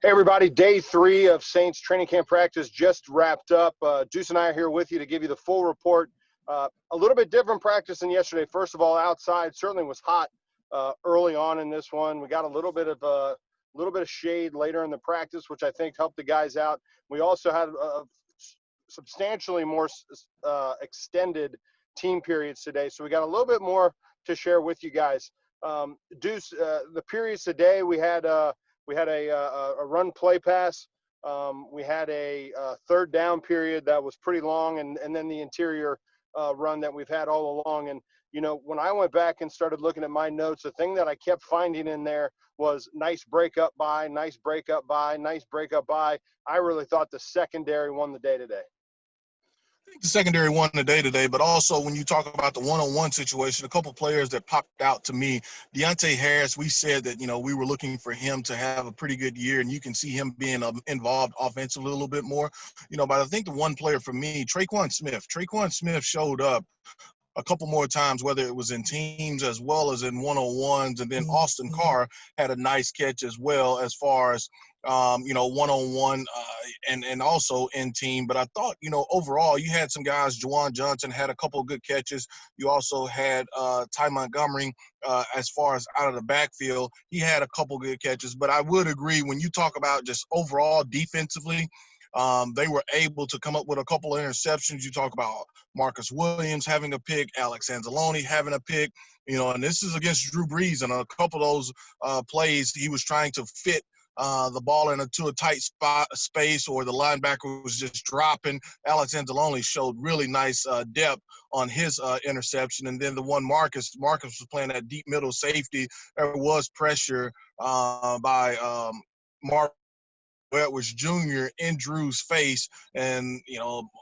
Hey, everybody. Day 3 of Saints training camp practice just wrapped up. Deuce and I are here with you to give you the full report. A little bit different practice than yesterday. First of all, outside certainly was hot early on in this one. We got a little bit of shade later in the practice, which I think helped the guys out. We also had substantially more extended team periods today, so we got a little bit more to share with you guys. Deuce, the periods today, we had a run play pass. We had a third down period that was pretty long, and then the interior run that we've had all along. And, you know, when I went back and started looking at my notes, the thing that I kept finding in there was nice break up by, nice break up by, nice break up by. I really thought the secondary won the day today. I think the secondary won the day today, but also when you talk about the one-on-one situation, a couple players that popped out to me, Deontay Harris, we said that, we were looking for him to have a pretty good year, and you can see him being involved offensively a little bit more, but I think the one player for me, Traquan Smith showed up a couple more times, whether it was in teams as well as in one-on-ones. And then Austin Carr had a nice catch as well as far as, one-on-one and also in team. But I thought, overall, you had some guys. Juwan Johnson had a couple of good catches. You also had Ty Montgomery as far as out of the backfield. He had a couple good catches. But I would agree when you talk about just overall defensively, they were able to come up with a couple of interceptions. You talk about Marcus Williams having a pick, Alex Anzalone having a pick, and this is against Drew Brees. And a couple of those plays, he was trying to fit the ball into a tight space, or the linebacker was just dropping. Alex Anzalone showed really nice depth on his interception. And then the one Marcus was playing that deep middle safety. There was pressure by Mark Edwards Jr. in Drew's face, and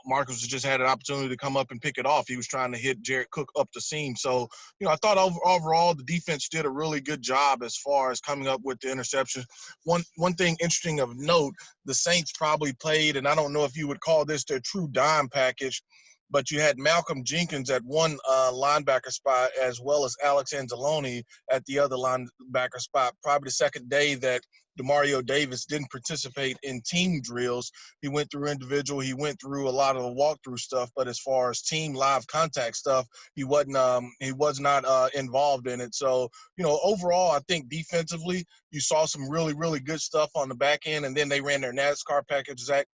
Marcus just had an opportunity to come up and pick it off. He was trying to hit Jared Cook up the seam. So, I thought overall the defense did a really good job as far as coming up with the interceptions. One thing interesting of note, the Saints probably played, and I don't know if you would call this their true dime package, but you had Malcolm Jenkins at one linebacker spot as well as Alex Anzalone at the other linebacker spot. Probably the second day that Demario Davis didn't participate in team drills. He went through individual. He went through a lot of the walkthrough stuff, but as far as team live contact stuff, he was not involved in it. So, overall, I think defensively, you saw some really, really good stuff on the back end, and then they ran their NASCAR package, Zach.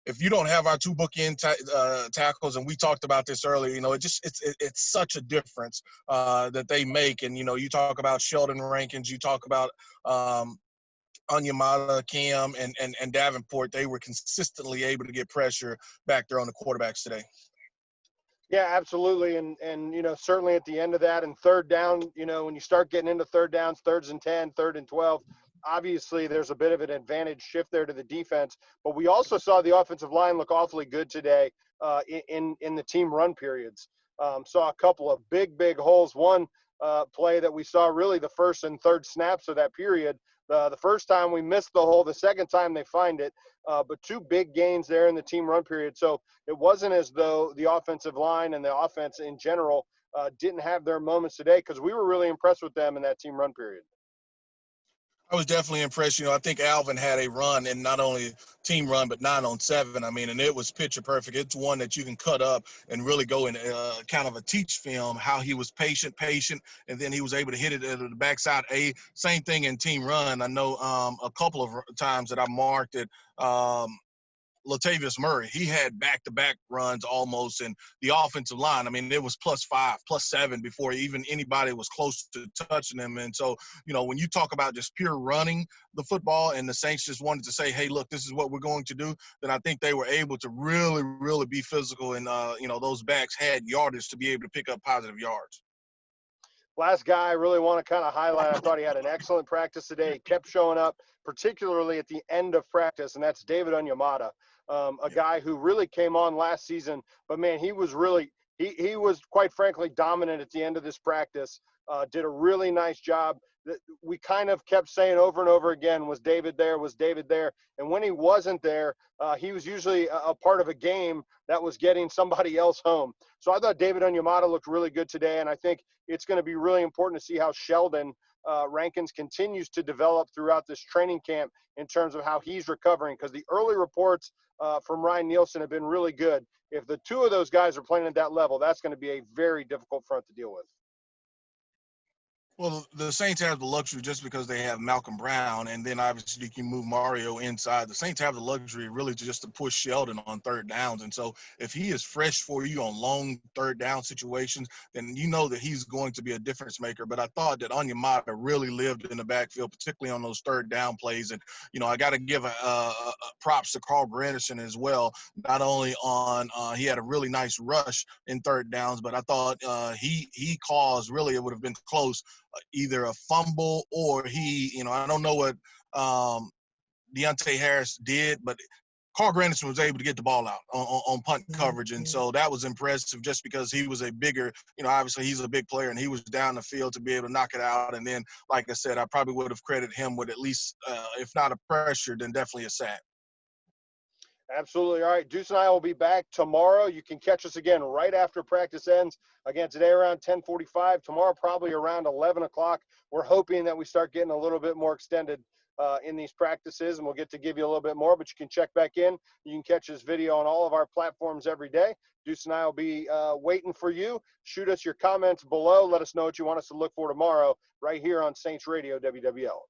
If you don't have our two bookend tackles, and we talked about this earlier, it's such a difference that they make. And, you talk about Sheldon Rankins, you talk about Onyemata, Cam, and Davenport. They were consistently able to get pressure back there on the quarterbacks today. Yeah, absolutely. And certainly at the end of that and third down, when you start getting into third downs, 3rd and 10, 3rd and 12, obviously there's a bit of an advantage shift there to the defense. But we also saw the offensive line look awfully good today in the team run periods. Saw a couple of big holes. One play that we saw really the first and third snaps of that period. The first time we missed the hole, the second time they find it, but 2 big gains there in the team run period. So it wasn't as though the offensive line and the offense in general didn't have their moments today, because we were really impressed with them in that team run period. I was definitely impressed. I think Alvin had a run, and not only team run, but 9-on-7. And it was picture perfect. It's one that you can cut up and really go in kind of a teach film, how he was patient, and then he was able to hit it at the backside. Same thing in team run. I know a couple of times that I marked it. Latavius Murray, he had back-to-back runs almost, and the offensive line, it was +5, +7 before even anybody was close to touching him. And so, when you talk about just pure running the football, and the Saints just wanted to say, hey, look, this is what we're going to do, then I think they were able to really, really be physical, and, those backs had yardage to be able to pick up positive yards. Last guy I really want to kind of highlight, I thought he had an excellent practice today. He kept showing up, particularly at the end of practice, and that's David Onyemata. A guy who really came on last season, but man, he was really he was quite frankly dominant at the end of this practice. Did a really nice job. We kind of kept saying over and over again, was David there? Was David there? And when he wasn't there, he was usually a part of a game that was getting somebody else home. So I thought David Onyemata looked really good today, and I think it's going to be really important to see how Sheldon Rankins continues to develop throughout this training camp in terms of how he's recovering, because the early reports from Ryan Nielsen have been really good. If the two of those guys are playing at that level, that's going to be a very difficult front to deal with. Well, the Saints have the luxury just because they have Malcolm Brown, and then obviously you can move Mario inside. The Saints have the luxury really just to push Sheldon on third downs. And so if he is fresh for you on long third down situations, then you know that he's going to be a difference maker. But I thought that Onyemata really lived in the backfield, particularly on those third down plays. And, you know, I got to give a props to Carl Granderson as well. Not only on he had a really nice rush in third downs, but I thought he caused, really it would have been close, either a fumble or I don't know what Deontay Harris did, but Carl Granderson was able to get the ball out on punt coverage. And so that was impressive just because he was a bigger, obviously he's a big player and he was down the field to be able to knock it out. And then, like I said, I probably would have credited him with at least, if not a pressure, then definitely a sack. Absolutely. All right. Deuce and I will be back tomorrow. You can catch us again right after practice ends. Again, today around 10:45. Tomorrow probably around 11 o'clock. We're hoping that we start getting a little bit more extended in these practices, and we'll get to give you a little bit more, but you can check back in. You can catch this video on all of our platforms every day. Deuce and I will be waiting for you. Shoot us your comments below. Let us know what you want us to look for tomorrow right here on Saints Radio WWL.